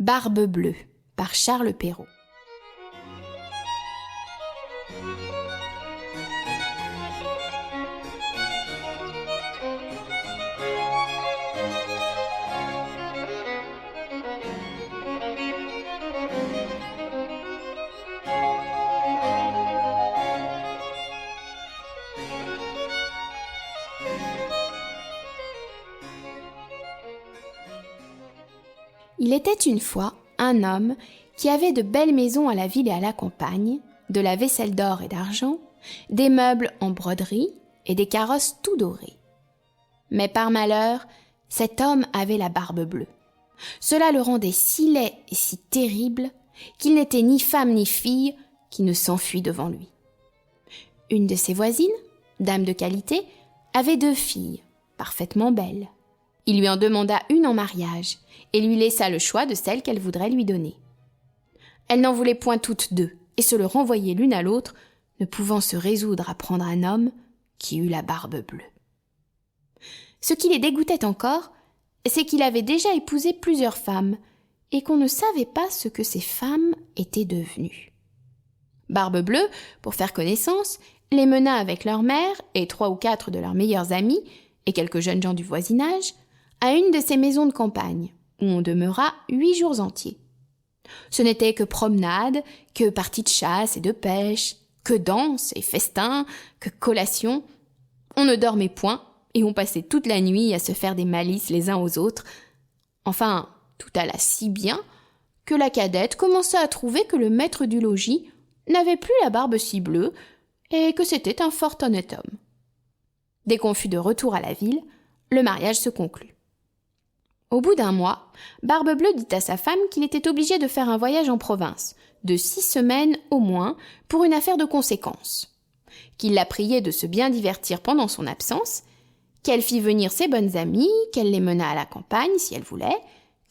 Barbe bleue par Charles Perrault. Il était une fois un homme qui avait de belles maisons à la ville et à la campagne, de la vaisselle d'or et d'argent, des meubles en broderie et des carrosses tout dorés. Mais par malheur, cet homme avait la barbe bleue. Cela le rendait si laid et si terrible qu'il n'était ni femme ni fille qui ne s'enfuit devant lui. Une de ses voisines, dame de qualité, avait 2 filles, parfaitement belles. Il lui en demanda une en mariage et lui laissa le choix de celle qu'elle voudrait lui donner. Elle n'en voulait point toutes 2 et se le renvoyait l'une à l'autre, ne pouvant se résoudre à prendre un homme qui eut la barbe bleue. Ce qui les dégoûtait encore, c'est qu'il avait déjà épousé plusieurs femmes et qu'on ne savait pas ce que ces femmes étaient devenues. Barbe bleue, pour faire connaissance, les mena avec leur mère et 3 ou 4 de leurs meilleurs amis et quelques jeunes gens du voisinage à une de ces maisons de campagne, où on demeura 8 jours entiers. Ce n'était que promenade, que parties de chasse et de pêche, que danse et festins, que collations. On ne dormait point, et on passait toute la nuit à se faire des malices les uns aux autres. Enfin, tout alla si bien que la cadette commença à trouver que le maître du logis n'avait plus la barbe si bleue, et que c'était un fort honnête homme. Dès qu'on fut de retour à la ville, le mariage se conclut. Au bout d'un mois, Barbe bleue dit à sa femme qu'il était obligé de faire un voyage en province, de 6 semaines au moins, pour une affaire de conséquence. Qu'il la priait de se bien divertir pendant son absence, qu'elle fit venir ses bonnes amies, qu'elle les mena à la campagne si elle voulait,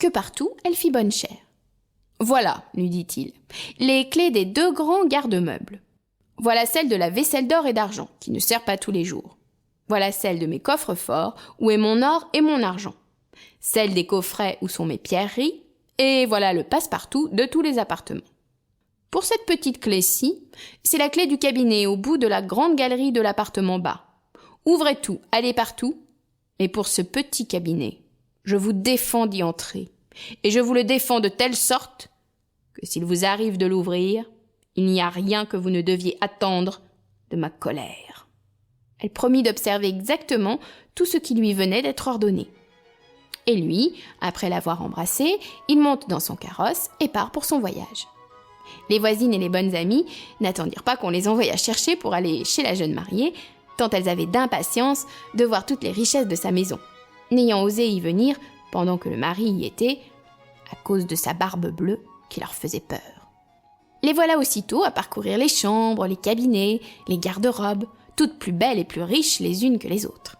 que partout elle fit bonne chère. « Voilà, lui dit-il, les clés des 2 grands garde-meubles. Voilà celle de la vaisselle d'or et d'argent, qui ne sert pas tous les jours. Voilà celle de mes coffres forts, où est mon or et mon argent. Celle des coffrets où sont mes pierreries, et voilà le passe-partout de tous les appartements. Pour cette petite clé-ci, c'est la clé du cabinet au bout de la grande galerie de l'appartement bas. Ouvrez tout, allez partout, et pour ce petit cabinet, je vous défends d'y entrer, et je vous le défends de telle sorte que s'il vous arrive de l'ouvrir, il n'y a rien que vous ne deviez attendre de ma colère. » Elle promit d'observer exactement tout ce qui lui venait d'être ordonné. Et lui, après l'avoir embrassée, il monte dans son carrosse et part pour son voyage. Les voisines et les bonnes amies n'attendirent pas qu'on les envoyât chercher pour aller chez la jeune mariée, tant elles avaient d'impatience de voir toutes les richesses de sa maison, n'ayant osé y venir pendant que le mari y était, à cause de sa barbe bleue qui leur faisait peur. Les voilà aussitôt à parcourir les chambres, les cabinets, les garde-robes, toutes plus belles et plus riches les unes que les autres.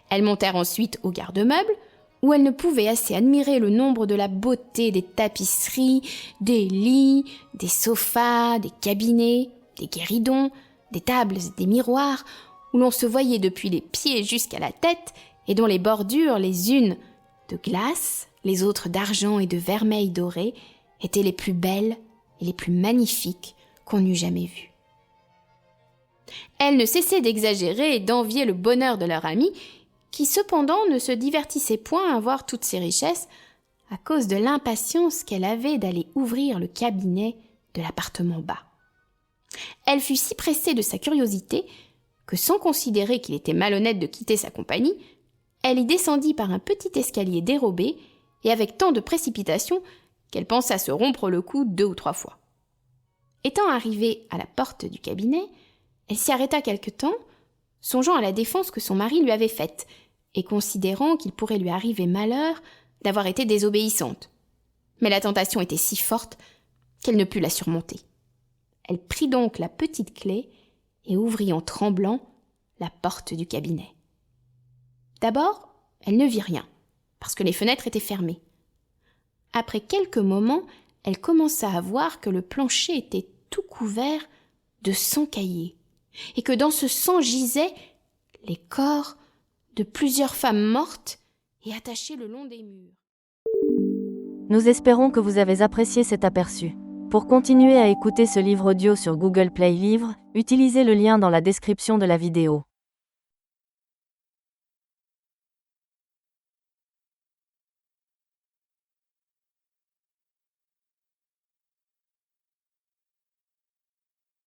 Elles montèrent ensuite au garde-meubles, où elles ne pouvaient assez admirer le nombre de la beauté des tapisseries, des lits, des sofas, des cabinets, des guéridons, des tables et des miroirs, où l'on se voyait depuis les pieds jusqu'à la tête, et dont les bordures, les unes de glace, les autres d'argent et de vermeil doré, étaient les plus belles et les plus magnifiques qu'on eût jamais vues. Elles ne cessaient d'exagérer et d'envier le bonheur de leur amie, qui cependant ne se divertissait point à voir toutes ces richesses à cause de l'impatience qu'elle avait d'aller ouvrir le cabinet de l'appartement bas. Elle fut si pressée de sa curiosité que, sans considérer qu'il était malhonnête de quitter sa compagnie, elle y descendit par un petit escalier dérobé et avec tant de précipitation qu'elle pensa se rompre le cou 2 ou 3 fois. Étant arrivée à la porte du cabinet, elle s'y arrêta quelque temps, songeant à la défense que son mari lui avait faite, et considérant qu'il pourrait lui arriver malheur d'avoir été désobéissante. Mais la tentation était si forte qu'elle ne put la surmonter. Elle prit donc la petite clé et ouvrit en tremblant la porte du cabinet. D'abord, elle ne vit rien, parce que les fenêtres étaient fermées. Après quelques moments, elle commença à voir que le plancher était tout couvert de sang caillé, et que dans ce sang gisaient les corps de plusieurs femmes mortes et attachées le long des murs. Nous espérons que vous avez apprécié cet aperçu. Pour continuer à écouter ce livre audio sur Google Play Livres, utilisez le lien dans la description de la vidéo.